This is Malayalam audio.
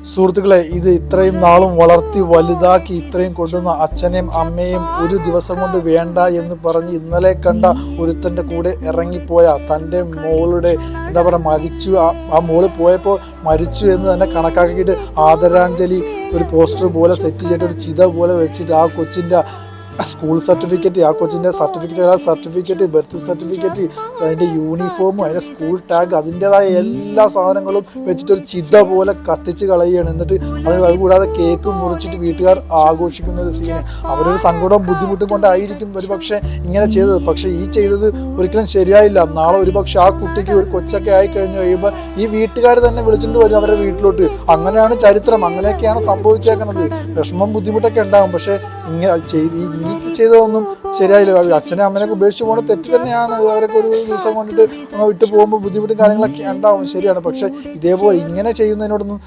സുഹൃത്തുക്കളെ, ഇത് ഇത്രയും നാളും വളർത്തി വലുതാക്കി ഇത്രയും കൊണ്ടുവന്ന അച്ഛനെയും അമ്മയും ഒരു ദിവസം കൊണ്ട് വേണ്ട എന്ന് പറഞ്ഞ് ഇന്നലെ കണ്ട ഒരുത്തൻ്റെ കൂടെ ഇറങ്ങിപ്പോയ തൻ്റെ മോളുടെ എന്താ പറയുക മരിച്ചു, ആ മോള് പോയപ്പോൾ മരിച്ചു എന്ന് തന്നെ കണക്കാക്കിയിട്ട് ആദരാഞ്ജലി ഒരു പോസ്റ്റർ പോലെ സെറ്റ് ചെയ്തിട്ട് ഒരു ചിത പോലെ വെച്ചിട്ട് ആ കൊച്ചിൻ്റെ സ്കൂൾ സർട്ടിഫിക്കറ്റ്, ആ കൊച്ചിൻ്റെ സർട്ടിഫിക്കറ്റ്, ബർത്ത് സർട്ടിഫിക്കറ്റ്, അതിൻ്റെ യൂണിഫോമും അതിൻ്റെ സ്കൂൾ ടാഗ്, അതിൻ്റെതായ എല്ലാ സാധനങ്ങളും വെച്ചിട്ടൊരു ചിത പോലെ കത്തിച്ച് കളയുകയാണ്. എന്നിട്ട് അതുകൂടാതെ കേക്ക് മുറിച്ചിട്ട് വീട്ടുകാർ ആഘോഷിക്കുന്ന ഒരു സീന്. അവരൊരു സങ്കടവും ബുദ്ധിമുട്ടും കൊണ്ടായിരിക്കും ഒരുപക്ഷെ ഇങ്ങനെ ചെയ്തത്. പക്ഷേ ഈ ചെയ്തത് ഒരിക്കലും ശരിയായില്ല. നാളെ ഒരുപക്ഷെ ആ കുട്ടിക്ക് ഒരു കൊച്ചൊക്കെ ആയി കഴിഞ്ഞ് കഴിയുമ്പോൾ ഈ വീട്ടുകാർ തന്നെ വിളിച്ചിട്ട് വരും അവരുടെ വീട്ടിലോട്ട്. അങ്ങനെയാണ് ചരിത്രം, അങ്ങനെയൊക്കെയാണ് സംഭവിച്ചേക്കണത്. വിഷമം ബുദ്ധിമുട്ടൊക്കെ ഉണ്ടാകും. പക്ഷേ ചെയ്തതൊന്നും ശരിയായില്ല. അച്ഛനെ അമ്മനെയൊക്കെ ഉപേക്ഷിച്ച് പോകുന്നത് തെറ്റ് തന്നെയാണ്. അവരൊക്കെ ഒരു ദിവസം കൊണ്ടിട്ട് വിട്ടു പോകുമ്പോൾ ബുദ്ധിമുട്ടും കാര്യങ്ങളൊക്കെ ഉണ്ടാവും, ശരിയാണ്. പക്ഷെ ഇതേപോലെ ഇങ്ങനെ ചെയ്യുന്നതിനോടൊന്നും